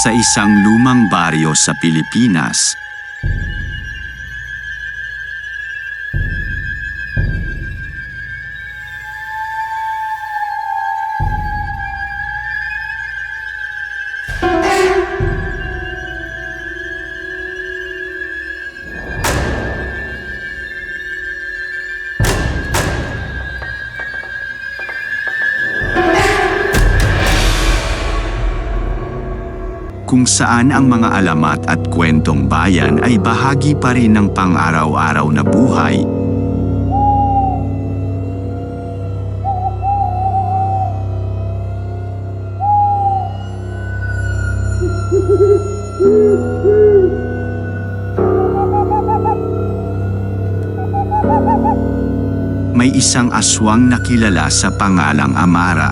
Sa isang lumang baryo sa Pilipinas, kung saan ang mga alamat at kwentong bayan ay bahagi pa rin ng pang-araw-araw na buhay. May isang aswang na kilala sa pangalang Amara.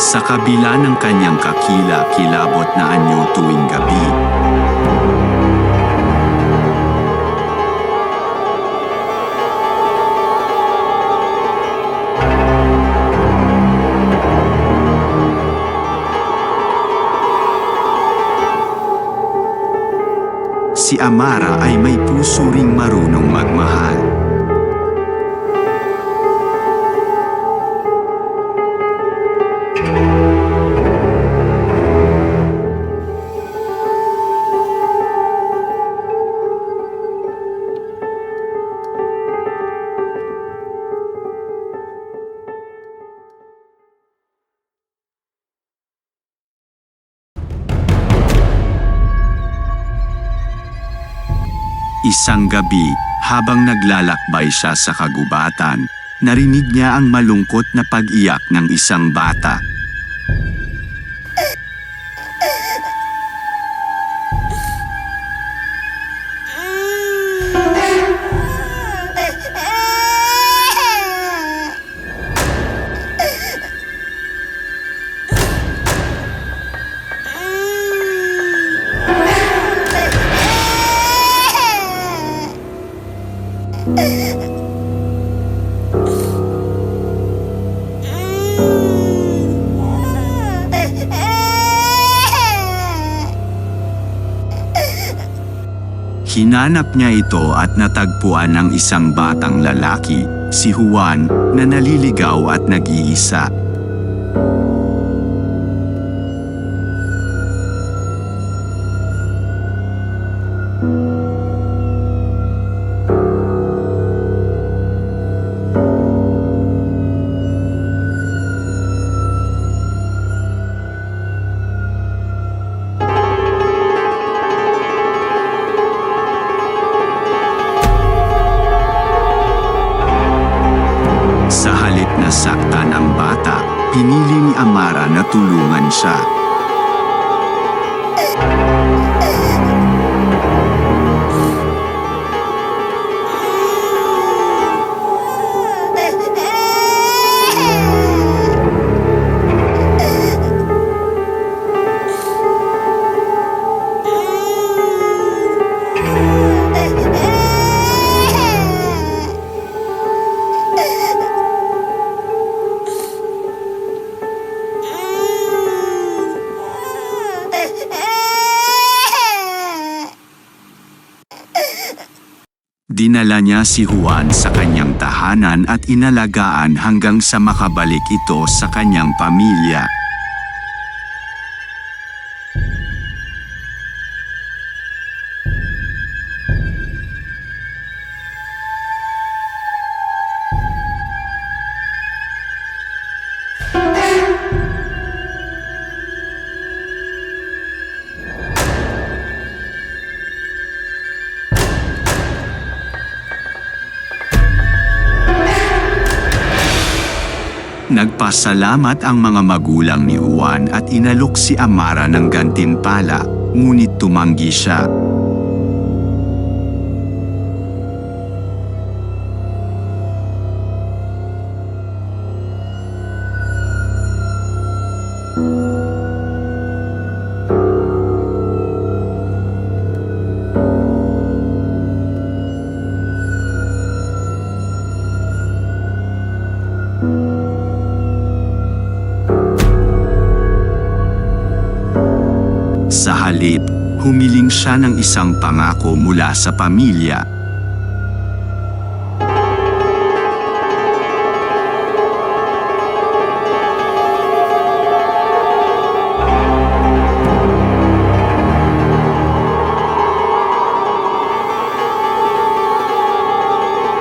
Sa kabila ng kanyang kakila-kilabot na anyo tuwing gabi, si Amara ay may puso ring marunong magmahal. Isang gabi, habang naglalakbay siya sa kagubatan, narinig niya ang malungkot na pag-iyak ng isang bata. Hinanap niya ito at natagpuan ng isang batang lalaki, si Juan, na naliligaw at nag-iisa. Sa halip na saktan ang bata, pinili ni Amara na tulungan siya. Dinala niya si Juan sa kanyang tahanan at inalagaan hanggang sa makabalik ito sa kanyang pamilya. Nagpasalamat ang mga magulang ni Juan at inalok si Amara ng gantimpala, ngunit tumanggi siya. Sa halip, humiling siya ng isang pangako mula sa pamilya.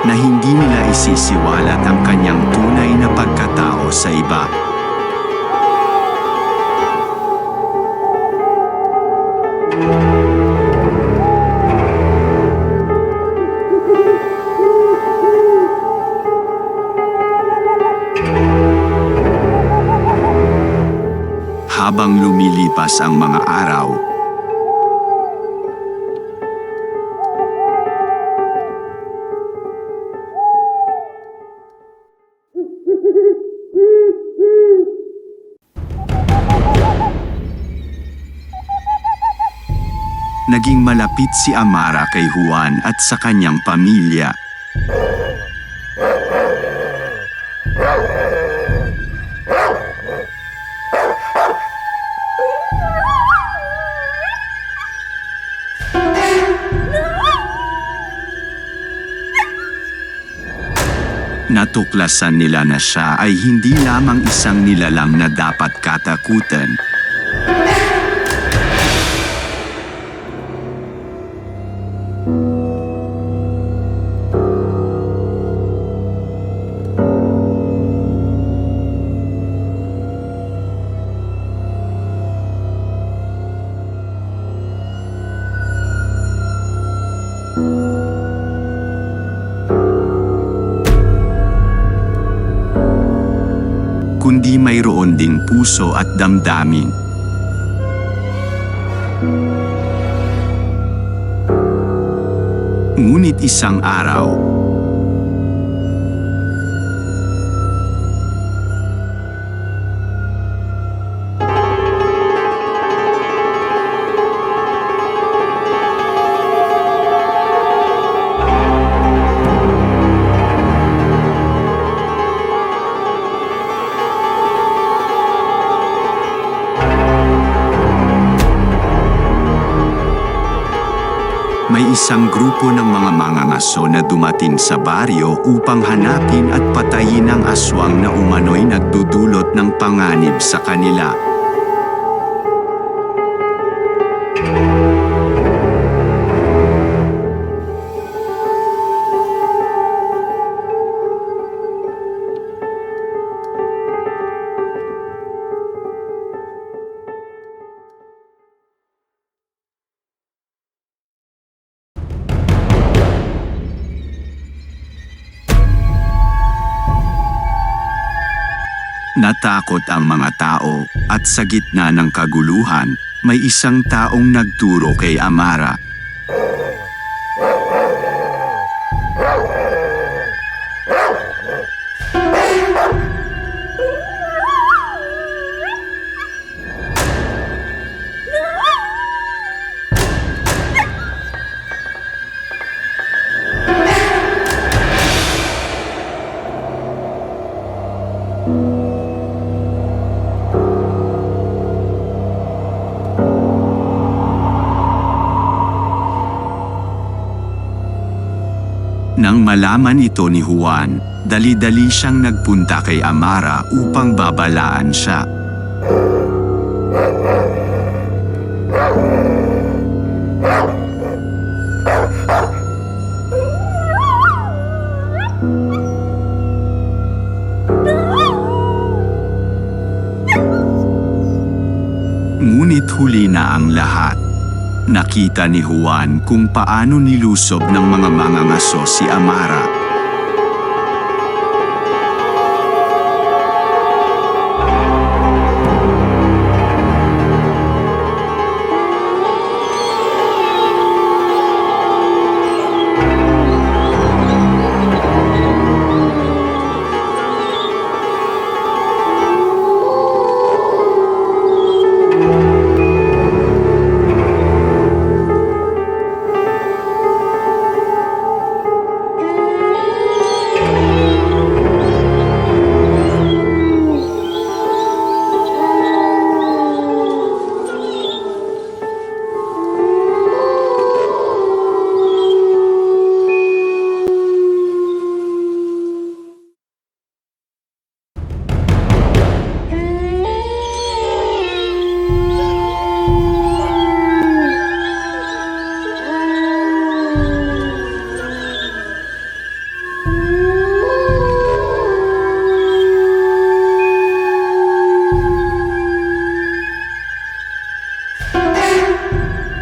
Na hindi nila isisiwalat ang kanyang tunay na pagkatao sa iba. Habang lumilipas ang mga araw, naging malapit si Amara kay Juan at sa kanyang pamilya. Natuklasan nila na siya ay hindi lamang isang nilalang na dapat katakutan. Kundi mayroon ding puso at damdamin. Ngunit isang araw, may isang grupo ng mga mangangaso na dumating sa baryo upang hanapin at patayin ang aswang na umano'y nagdudulot ng panganib sa kanila. Natakot ang mga tao, at sa gitna ng kaguluhan, may isang taong nagturo kay Amara. Nang malaman ito ni Juan, dali-dali siyang nagpunta kay Amara upang babalaan siya. Ngunit huli na ang lahat. Nakita ni Juan kung paano nilusob ng mga mangangaso si Amara.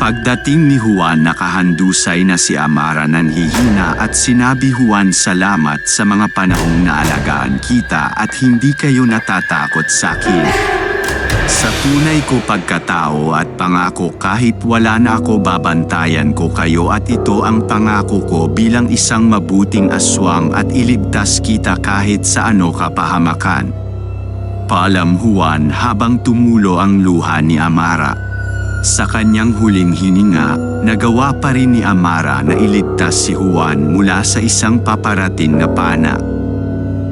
Pagdating ni Juan, nakahandusay na si Amara, nanhihina, at sinabi, Juan, salamat sa mga panahong naalagaan kita at hindi kayo natatakot sa akin. Sa tunay ko pagkatao at pangako, kahit wala na ako, babantayan ko kayo at ito ang pangako ko bilang isang mabuting aswang at iligtas kita kahit sa ano kapahamakan. Paalam, Juan, habang tumulo ang luha ni Amara. Sa kanyang huling hininga, nagawa pa rin ni Amara na iligtas si Juan mula sa isang paparating na pana.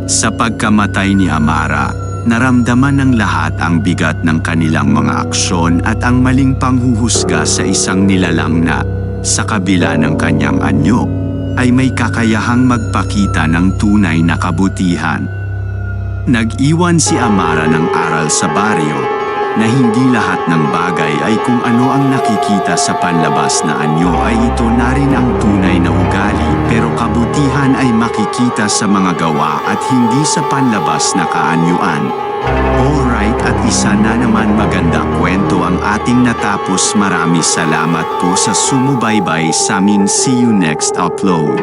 Sa pagkamatay ni Amara, naramdaman ng lahat ang bigat ng kanilang mga aksyon at ang maling panghuhusga sa isang nilalang na, sa kabila ng kanyang anyo, ay may kakayahang magpakita ng tunay na kabutihan. Nag-iwan si Amara ng aral sa baryo, na hindi lahat ng bagay ay kung ano ang nakikita sa panlabas na anyo ay ito na rin ang tunay na ugali, pero kabutihan ay makikita sa mga gawa at hindi sa panlabas na kaanyuan. Alright, at isa na naman maganda kwento ang ating natapos. Maraming salamat po sa sumubaybay sa amin. See you next upload.